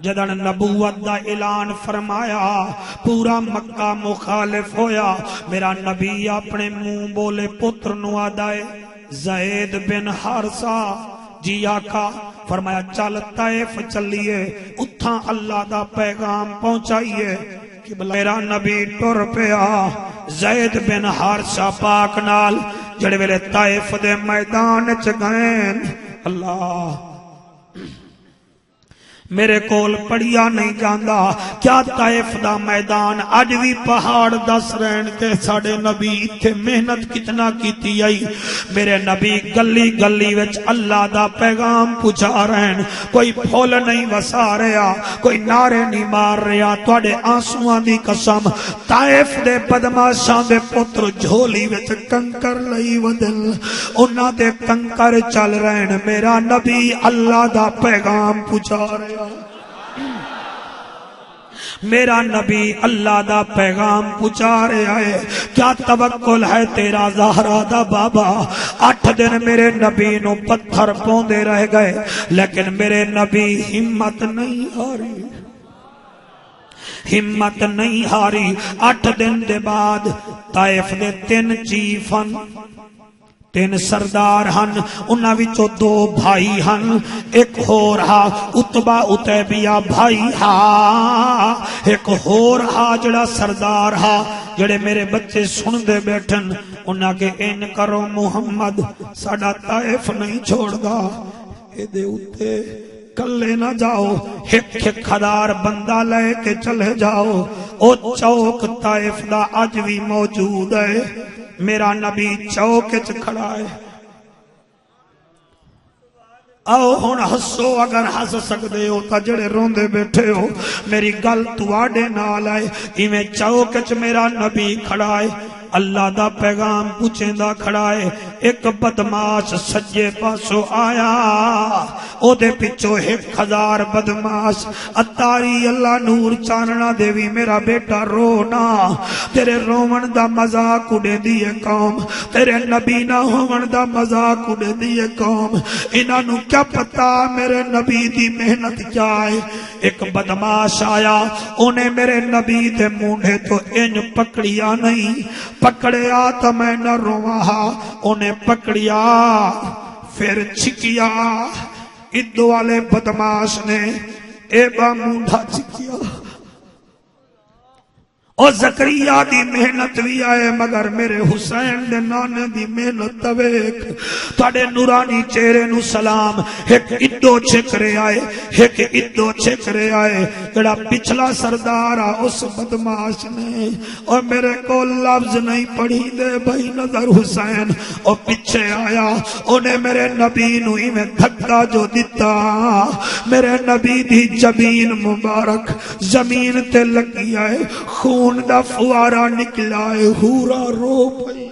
جدن نبوت دا اعلان فرمایا پورا مکہ مخالف ہویا، میرا نبی اپنے منہ بولے پتر نو آدائے زید بن حارثہ جی آقا، فرمایا چل طائف چلیے، اتھاں اللہ دا پیغام پہنچائیے کہ میرا نبی ٹر پیا زید بن حارثہ پاک نال جڑے ویلے طائف دے میدان چ گئے۔ اللہ میرے کول پڑھیا نہیں جاندا کیا طائف دا میدان اج بھی پہاڑ دس رہن کے ساڑے نبی اتھے محنت کتنا کیتی آئی، میرے نبی گلی گلی وچ اللہ دا پیغام پہنچا رہن، کوئی پھول نہیں وسا رہا، کوئی نعرے نہیں مار رہا، تواڈے آنسواں دی قسم طائف دے بدماشاں دے پتر جھولی وچ کنکر لئی ودل، انہاں دے کنکر چل رہن، میرا نبی اللہ دا پیغام پہنچا رہا، میرا نبی اللہ دا پیغام پہنچا رہا ہے۔ کیا توکل ہے تیرا زہرا دا بابا، 8 دن میرے نبی نو پتھر پوندے رہ گئے لیکن میرے نبی ہمت نہیں ہاری، ہمت نہیں ہاری۔ 8 دن دے بعد طائف دے 3 چیفن 3 سردار ہن، انہاں وچوں 2 بھائی ہن، ایک ہور ہا اتبا اتیبیہ بھائی ہا، ایک ہور ہا جڑا سردار ہا، جڑے میرے بچے سن دے بیٹھن، انہاں کے ان کرو محمد ساڈا طائف نہیں چھوڑ گا، اے دے اتے کلے نہ جاؤ، ایک خدار بندہ لے کے چلے جاؤ، او چوک طائف دا اج بھی موجود ہے، میرا نبی چوک چ کھڑا ہے۔ آؤ ہن ہسو اگر ہس سکدے ہو تا جڑے روندے بیٹھے ہو، میری گل تواڈے نال ہے، ایویں چوک چ میرا نبی کھڑا ہے، اللہ دا پیغام پوچھیندا کھڑا ہے۔ ایک بدماش سجے پاسو آیا، او دے پچھو 1000 بدماش، اتاری اللہ نور چاننا دیوی میرا بیٹا رونا، تیرے رومن دا مذاق اڑے دیئے قوم، تیرے نبی نہ ہون دا مذاق اڑے دیئے قوم، انہاں نو کیا پتا میرے نبی دی محنت کیا ہے۔ ایک بدماش آیا، انہیں میرے نبی دے مونڈے تو انج پکڑیا نہیں، پکڑیا تو میں نہ رواں، انہیں پکڑیا پھر چھکیا، ادو والے بدماش نے اے با مونڈا چھکیا۔ اور زکریا دی محنت بھی آئے مگر میرے حسین دے نانے دی محنت تویک، تھوڑے نورانی چہرے نو سلام، ایک ادو چھکرے آئے، ایک ادو چھکرے آئے، جڑا پچھلا سردارہ اس بدماش نے، اور میرے کو لفظ نہیں پڑھی دے بھائی نظر حسین، اور پیچھے آیا، انہیں میرے نبی نو ہی میں دھکا جو دیتا، میرے نبی دی جبین مبارک زمین تے لگی آئے، خون دا فوارا نکلا ہے، ہورا رو پیا،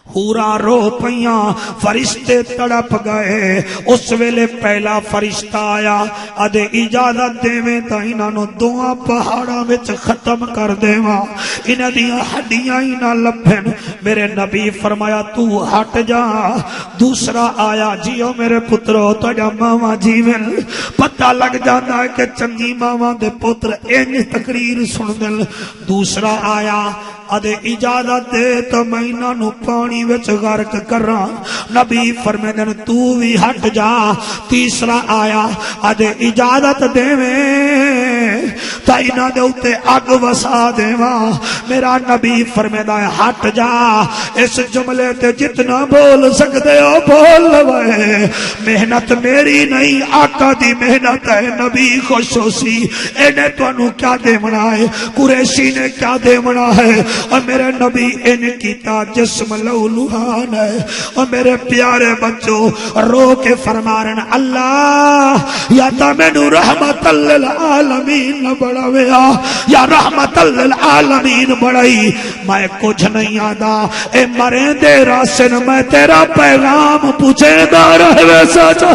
ہورا رو پیاں، فرشتے تڑپ گئے۔ اس ویلے پہلا فرشتہ آیا، ادے اجازت دے میں تا انہاں نو 2 پہاڑاں وچ ختم کر دیواں، انہاں دیاں ہڈیاں ہی نہ لبھن۔ میرے نبی فرمایا تو ہٹ جا۔ دوسرا آیا، جیو میرے پترو تہاڈا ماواں جیون، پتہ لگ جاندا ہے کہ چنگی ماواں دے پتر انج تقریر سن دل۔ دوسرا آیا، ادے اجازت دے تو میں انہاں نو پانی وچ غرق کراں، نبی فرمیندن تو بھی ہٹ جا۔ تیسرا آیا، ادے اجازت دیویں تا انہاں دے اوتے اگ وسا دیواں، میرا نبی فرمیدا ہے ہٹ جا۔ اس جملے تے جتنا بول سکدے ہو بول لوے، محنت میری نہیں آقا دی محنت ہے۔ نبی خوش ہو سی، انہیں تانوں کیا دیونا ہے، قریشی نے کیا دیونا ہے، اور میرے نبی ان کیتا جسم لولوہان ہے۔ اور میرے پیارے بچوں رو کے فرمارن اللہ یا تا مینو رحمت للعالمین بڑھویا، یا رحمت للعالمین بڑھائی، میں کچھ نہیں آدھا، اے مریں دے راسن میں تیرا پیغام پوچھے دا رہے سچا۔